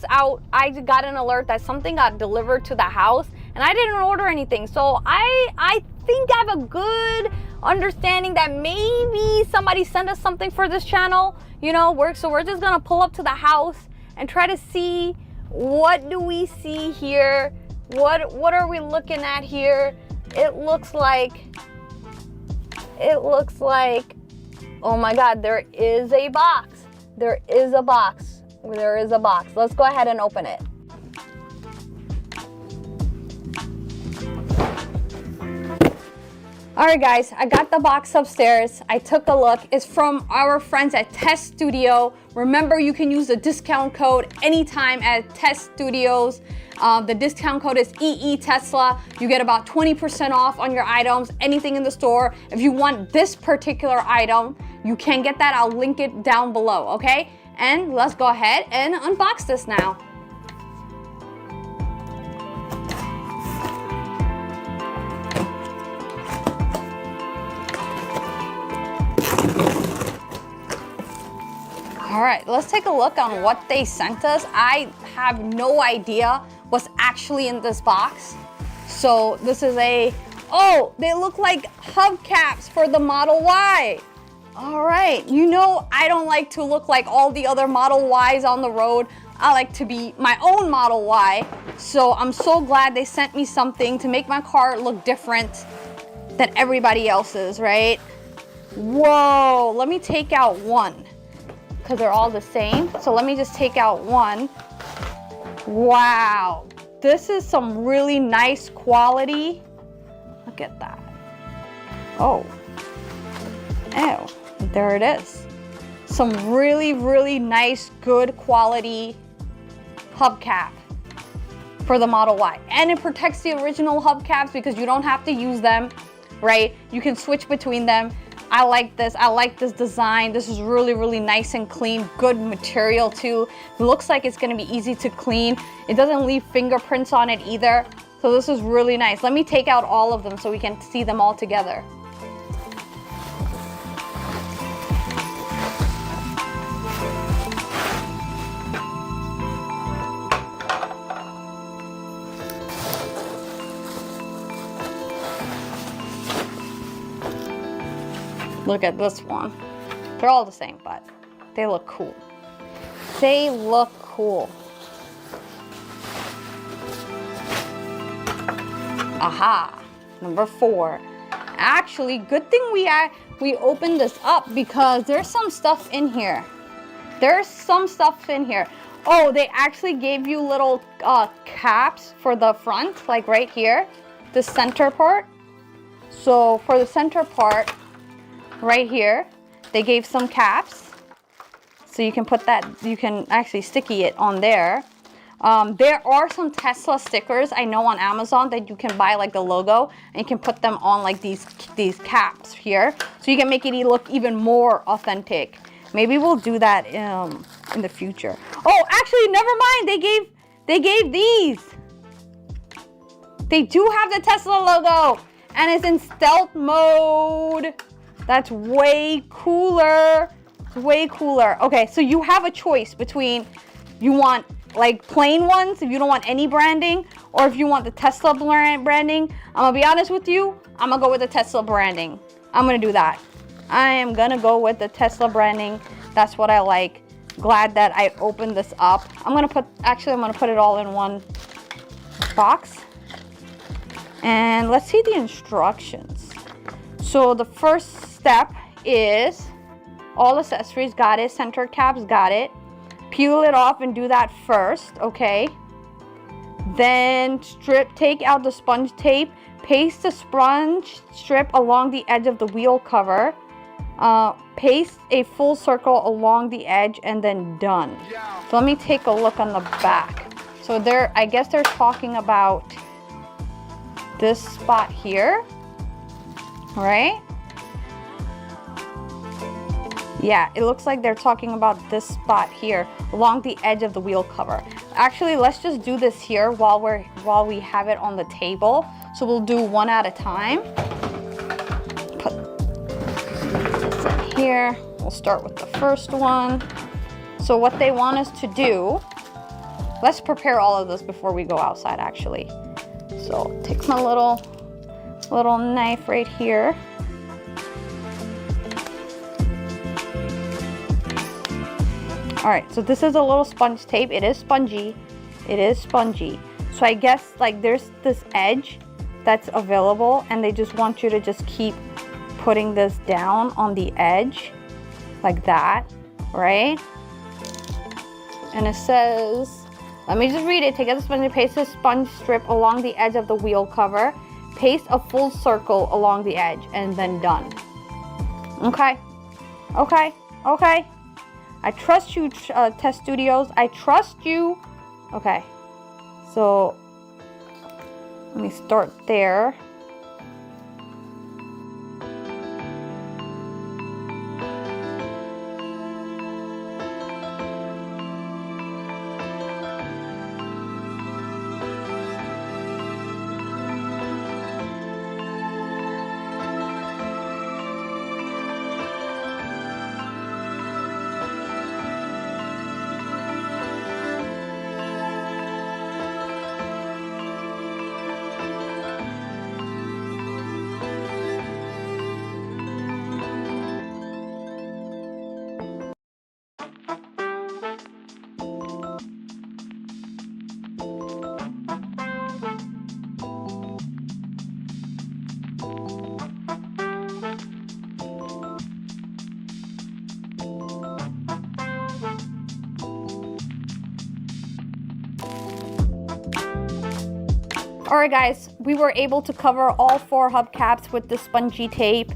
out, I got an alert that something got delivered to the house and I didn't order anything. So I think I have a good understanding that maybe somebody sent us something for this channel, you know, so we're just gonna pull up to the house and try to see what do we see here. What are we looking at here? It looks like, oh my God, there is a box. There is a box. Let's go ahead and open it. All right, guys, I got the box upstairs. I took a look. It's from our friends at Tesstudio. Remember, you can use the discount code anytime at Tesstudios. The discount code is EETesla. You get about 20% off on your items, anything in the store. If you want this particular item, you can get that. I'll link it down below, okay? And let's go ahead and unbox this now. All right, let's take a look on what they sent us. I have no idea what's actually in this box. So this is oh, they look like hubcaps for the Model Y. All right, you know I don't like to look like all the other Model Ys on the road. I like to be my own Model Y. So I'm so glad they sent me something to make my car look different than everybody else's, right? Whoa, let me take out one because they're all the same. So let me just take out one. Wow, this is some really nice quality. Look at that. Oh, ew. There it is. Some really, really nice, good quality hubcap for the Model Y. And it protects the original hubcaps because you don't have to use them, right? You can switch between them. I like this. I like this design. This is really, really nice and clean. Good material too. It looks like it's going to be easy to clean. It doesn't leave fingerprints on it either. So this is really nice. Let me take out all of them so we can see them all together. Look at this one. They're all the same, but they look cool. They look cool. Aha, number 4. Actually, good thing we opened this up because there's some stuff in here. There's some stuff in here. Oh, they actually gave you little caps for the front, like right here, the center part. So for the center part, right here, they gave some caps. So you can put that, you can actually sticky it on there. There are some Tesla stickers I know on Amazon that you can buy like the logo and you can put them on like these caps here. So you can make it look even more authentic. Maybe we'll do that in the future. Oh, actually, never mind. They gave these. They do have the Tesla logo and it's in stealth mode. That's way cooler. Way cooler. Okay, so you have a choice between you want like plain ones if you don't want any branding, or if you want the Tesla branding. I'm gonna be honest with you, I'm gonna go with the Tesla branding. I'm gonna do that. I am gonna go with the Tesla branding. That's what I like. Glad that I opened this up. I'm gonna put it all in one box. And let's see the instructions. So the first step is all accessories, got it. Center caps, got it. Peel it off and do that first, okay? Then take out the sponge tape, paste the sponge strip along the edge of the wheel cover, paste a full circle along the edge, and then done. So let me take a look on the back. So I guess they're talking about this spot here, right? Yeah, it looks like they're talking about this spot here along the edge of the wheel cover. Actually, let's just do this here while we have it on the table. So we'll do one at a time. Put this in here. We'll start with the first one. So what they want us to do let's prepare all of this before we go outside actually. So take my little knife right here. All right, so this is a little sponge tape. It is spongy. It is spongy. So I guess like there's this edge that's available and they just want you to just keep putting this down on the edge like that, right? And it says, let me just read it. Take out the sponge and paste the sponge strip along the edge of the wheel cover. Paste a full circle along the edge and then done. Okay, okay, okay. I trust you, Tesstudios. I trust you. Okay, so let me start there. All right guys, we were able to cover all 4 hubcaps with the spongy tape.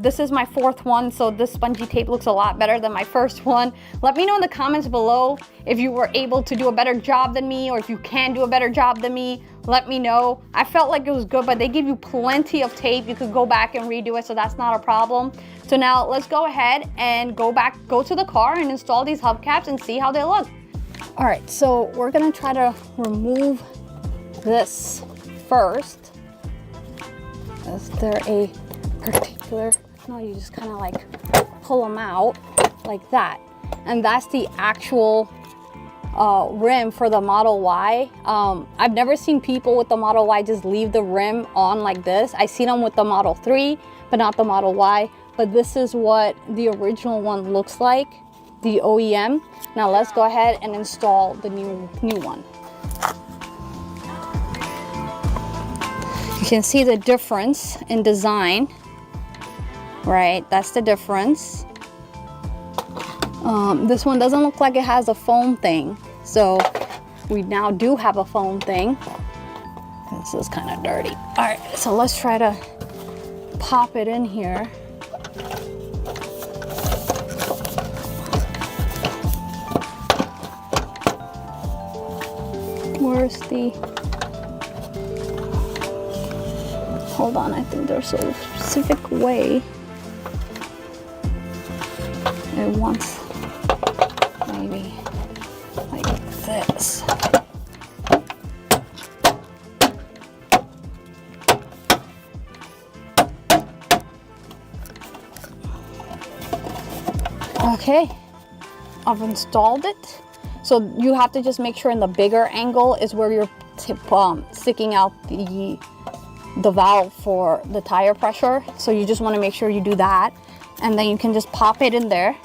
This is my 4th one, so this spongy tape looks a lot better than my first one. Let me know in the comments below if you were able to do a better job than me, or if you can do a better job than me. Let me know. I felt like it was good, but they give you plenty of tape. You could go back and redo it, so that's not a problem. So now let's go ahead and go to the car and install these hubcaps and see how they look. All right, so we're gonna try to remove this first. Is there a particular, no, you just kind of like pull them out like that, and that's the actual rim for the Model Y. I've never seen people with the Model Y just leave the rim on like this. I seen them with the Model 3 but not the Model Y, but this is what the original one looks like, the OEM. Now let's go ahead and install the new one. You can see the difference in design, right? That's the difference. This one doesn't look like it has a foam thing, so we now do have a foam thing. This is kind of dirty. All right, so let's try to pop it in here. Where's the... Hold on, I think there's a specific way it wants, maybe like this. Okay, I've installed it. So you have to just make sure in the bigger angle is where you're sticking out the valve for the tire pressure. So you just want to make sure you do that, and then you can just pop it in there,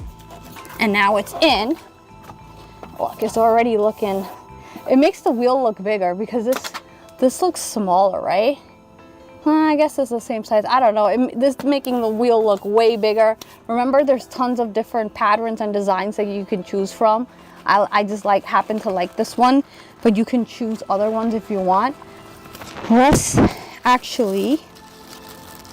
and now it's in. Look, it's already looking, it makes the wheel look bigger because this looks smaller, right? I guess it's the same size. I don't know. This is making the wheel look way bigger. Remember, there's tons of different patterns and designs that you can choose from. I just happen to like this one, but you can choose other ones if you want. Let's actually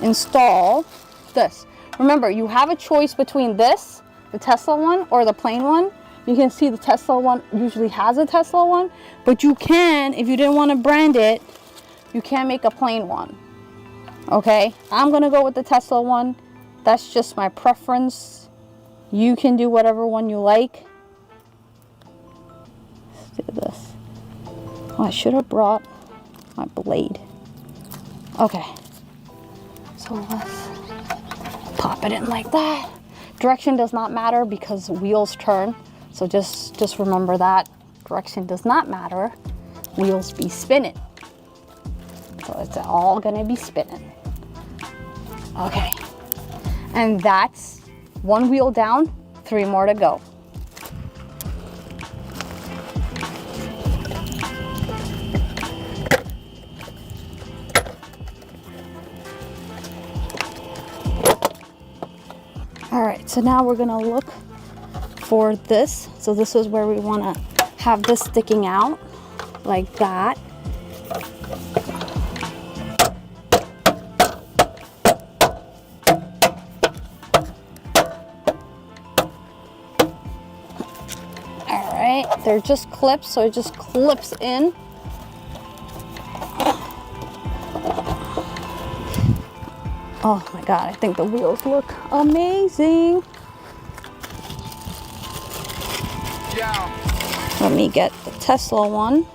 install this. Remember, you have a choice between this, the Tesla one, or the plain one. You can see the Tesla one usually has a Tesla one, but you can, if you didn't want to brand it, you can make a plain one. Okay, I'm gonna go with the Tesla one. That's just my preference. You can do whatever one you like. Let's do this. Oh, I should have brought my blade. Okay, so let's pop it in like that. Direction does not matter because wheels turn, so just remember that. direction does not matter. Wheels be spinning. So it's all gonna be spinning. Okay. And that's 1 wheel down, 3 more to go. All right, so now we're gonna look for this. So this is where we wanna have this sticking out like that. All right, they're just clips, so it just clips in. Oh my God, I think the wheels look amazing. Yeah. Let me get the Tesla one.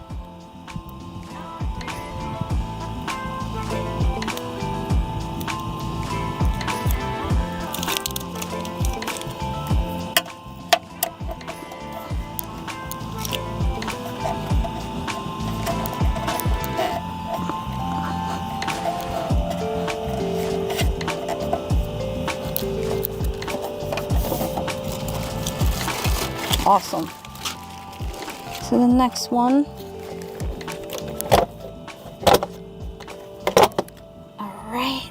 Awesome. So the next one. All right.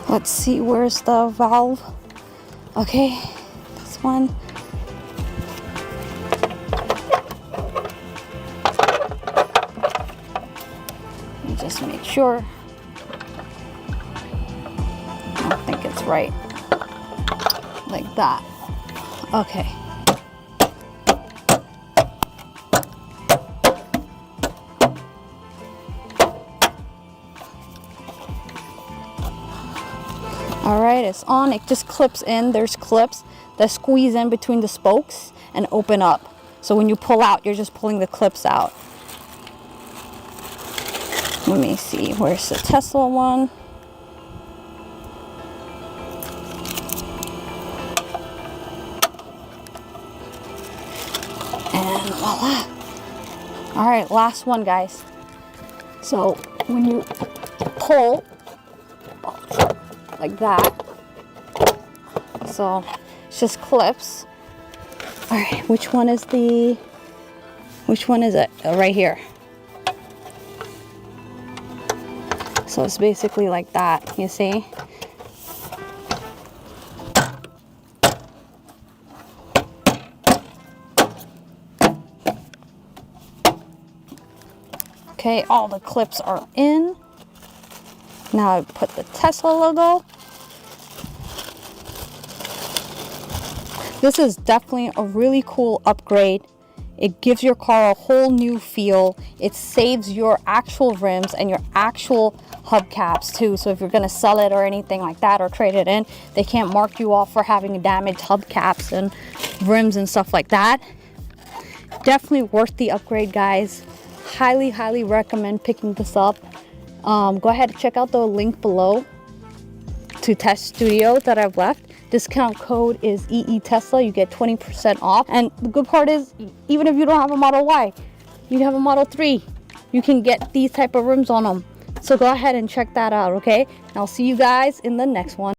Let's see, where's the valve? Okay, this one. Let me just make sure. I don't think it's right. Like that. Okay. All right, it's on. It just clips in. There's clips that squeeze in between the spokes and open up. So when you pull out, you're just pulling the clips out. Let me see. Where's the Tesla one? And voila. All right, last one, guys. So when you pull like that, so it's just clips. All right, which one is it? Right here. So it's basically like that, you see? Okay, all the clips are in. Now I put the Tesla logo. This is definitely a really cool upgrade. It gives your car a whole new feel. It saves your actual rims and your actual hubcaps too. So if you're gonna sell it or anything like that or trade it in, they can't mark you off for having damaged hubcaps and rims and stuff like that. Definitely worth the upgrade, guys. Highly recommend picking this up. Go ahead and check out the link below to Tesstudio that I've left. Discount code is EETesla. You get 20% off. And the good part is, even if you don't have a Model Y, you have a Model 3, you can get these type of rims on them. So go ahead and check that out, okay? And I'll see you guys in the next one.